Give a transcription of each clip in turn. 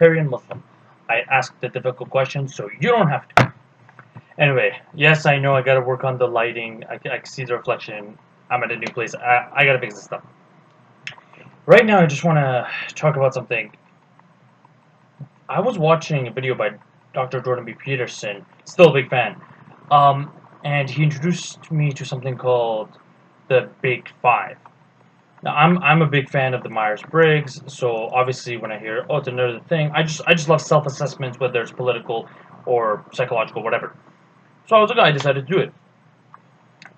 vegetarian, Muslim? I asked the difficult question, so you don't have to. Anyway, yes, I know I gotta work on the lighting. I can see the reflection. I'm at a new place. I gotta fix this stuff. Right now, I just want to talk about something. I was watching a video by Dr. Jordan B. Peterson, still a big fan, and he introduced me to something called the Big Five. Now, I'm a big fan of the Myers-Briggs, so obviously when I hear, oh, it's another thing, I just love self-assessments, whether it's political or psychological, whatever. So I was like, I decided to do it,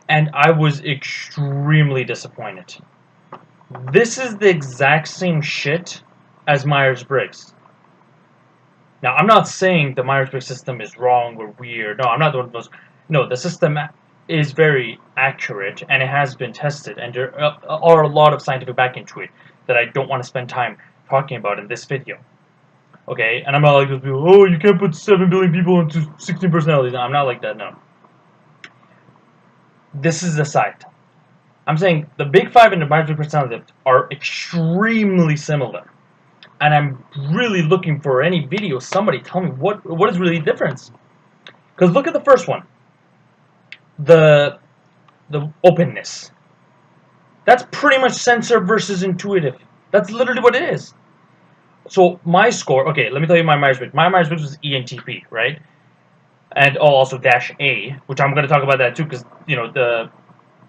and I was extremely disappointed. This is the exact same shit as Myers-Briggs. Now, I'm not saying the Myers-Briggs system is wrong or weird. No, I'm not doing those. No, the system is very accurate, and it has been tested, and there are a lot of scientific back into it that I don't want to spend time talking about in this video. Okay, and I'm not like those people, oh, you can't put 7 billion people into 16 personalities. No, I'm not like that, no. This is the side. I'm saying the Big Five and the Myers-Briggs personality are extremely similar. And I'm really looking for any video, somebody tell me what is really the difference. Because look at the first one. The openness. That's pretty much sensor versus intuitive. That's literally what it is. So my score, okay, let me tell you my Myers-Briggs. My Myers-Briggs was ENTP, right? And also -A, which I'm going to talk about that too, because you know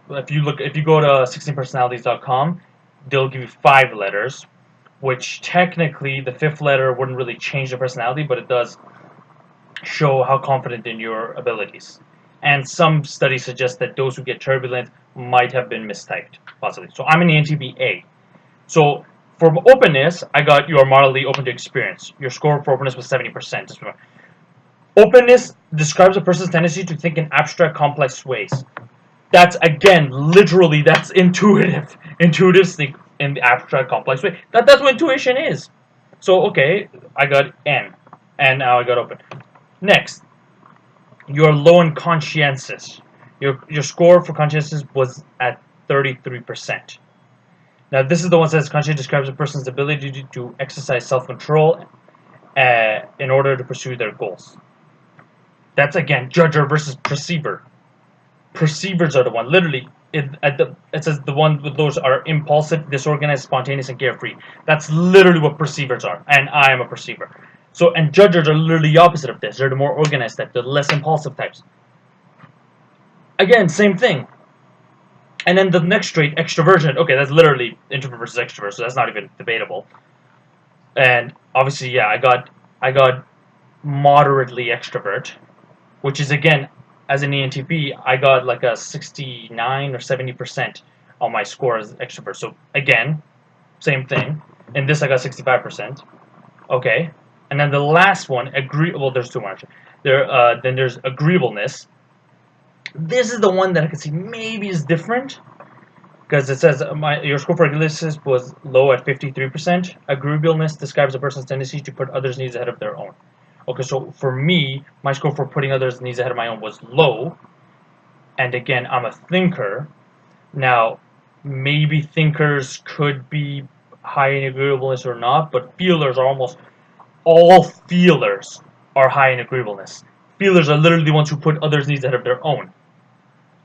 if you go to 16personalities.com, they'll give you 5 letters, which technically the 5th letter wouldn't really change the personality, but it does show how confident in your abilities. And some studies suggest that those who get turbulent might have been mistyped, possibly. So I'm an ENTP-A. So for openness, I got you are moderately open to experience. Your score for openness was 70%. Just remember. Openness describes a person's tendency to think in abstract, complex ways. That's, again, literally, that's intuitive. Intuitive think in the abstract, complex way. That's what intuition is. So, okay, I got N. And now I got open. Next, you're low in conscientious. Your score for conscientious was at 33%. Now, this is the one that says conscience describes a person's ability to exercise self-control in order to pursue their goals. That's, again, judger versus perceiver. Perceivers are the one. Literally, it says the one with those are impulsive, disorganized, spontaneous, and carefree. That's literally what perceivers are, and I am a perceiver. So, and judgers are literally the opposite of this. They're the more organized type. They're the less impulsive types. Again, same thing. And then the next trait, extroversion. Okay, that's literally introvert versus extrovert, so that's not even debatable. And obviously, yeah, I got moderately extrovert, which is, again, as an ENTP, I got like a 69 or 70% on my score as extrovert. So again, same thing. In this, I got 65%. Okay, and then the last one, well, there's 2 more actually. Then there's agreeableness. This is the one that I can see maybe is different, because it says your score for agreeableness was low at 53%. Agreeableness describes a person's tendency to put others' needs ahead of their own. Okay, so for me, my score for putting others' needs ahead of my own was low. And again, I'm a thinker. Now, maybe thinkers could be high in agreeableness or not, but feelers are almost all feelers are high in agreeableness. Feelers are literally the ones who put others' needs ahead of their own.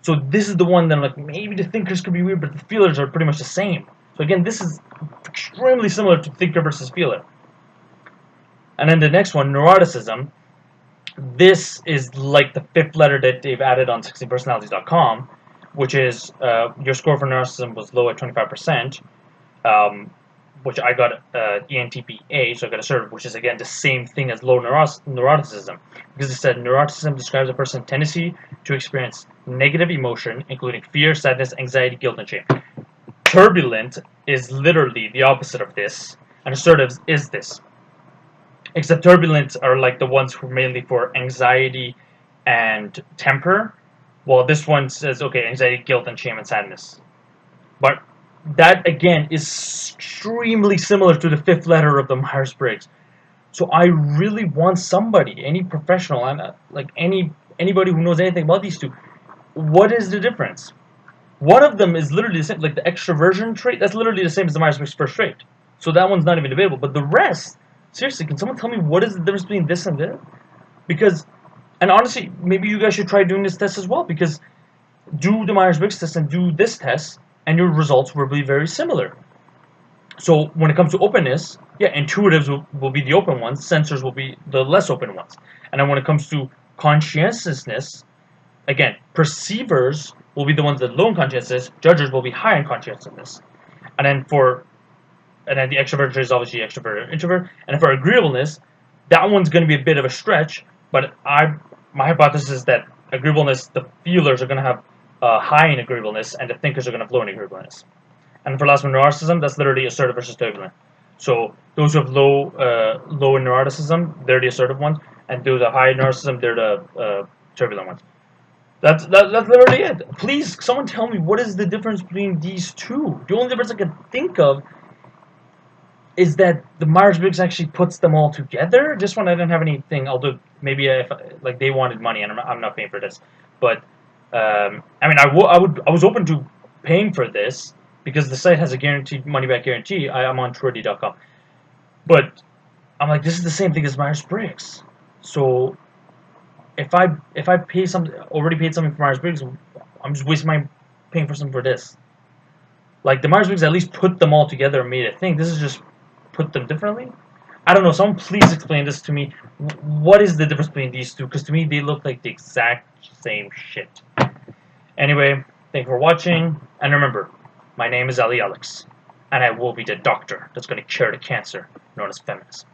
So this is the one that I'm like, maybe the thinkers could be weird, but the feelers are pretty much the same. So again, this is extremely similar to thinker versus feeler. And then the next one, neuroticism. This is like the 5th letter that they've added on 16personalities.com, which is your score for neuroticism was low at 25%, which I got ENTP-A, so I got assertive, which is, again, the same thing as low neuroticism. Because it said neuroticism describes a person's tendency to experience negative emotion, including fear, sadness, anxiety, guilt, and shame. Turbulent is literally the opposite of this, and assertive is this. Except turbulent are like the ones who are mainly for anxiety and temper, while this one says, okay, anxiety, guilt, and shame, and sadness. But that, again, is extremely similar to the 5th letter of the Myers-Briggs. So I really want somebody, any professional, like anybody who knows anything about these two, what is the difference? One of them is literally the same, like the extroversion trait, that's literally the same as the Myers-Briggs first trait. So that one's not even debatable, but the rest, Seriously, can someone tell me what is the difference between this and this? Because, and honestly, maybe you guys should try doing this test as well, because do the Myers-Briggs test and do this test, and your results will be very similar. So when it comes to openness, yeah, intuitives will be the open ones, sensors will be the less open ones. And then when it comes to conscientiousness, again, perceivers will be the ones that low in conscientiousness, judgers will be high in conscientiousness. And then the extrovert is obviously extrovert or introvert. And for agreeableness, that one's going to be a bit of a stretch, but my hypothesis is that agreeableness, the feelers are going to have high in agreeableness, and the thinkers are going to have low in agreeableness. And for last one, neuroticism, that's literally assertive versus turbulent. So those who have low in neuroticism, they're the assertive ones, and those that high in neuroticism, they're the turbulent ones. That's literally it. Please, someone tell me what is the difference between these two. The only difference I can think of is that the Myers-Briggs actually puts them all together. This one I didn't have anything. I'll do maybe if like they wanted money and I'm not paying for this, but I mean I was open to paying for this because the site has a guaranteed money back guarantee. I'm on Truity.com, but I'm like, this is the same thing as Myers-Briggs. So if I pay already paid something for Myers-Briggs, I'm just wasting my paying for something for this. Like the Myers-Briggs at least put them all together and made a thing. This is just put them differently. I don't know. Someone please explain this to me. What is the difference between these two? Because to me they look like the exact same shit. Anyway, thank you for watching, and remember, my name is Ali Alex, and I will be the doctor that's going to cure the cancer known as feminism.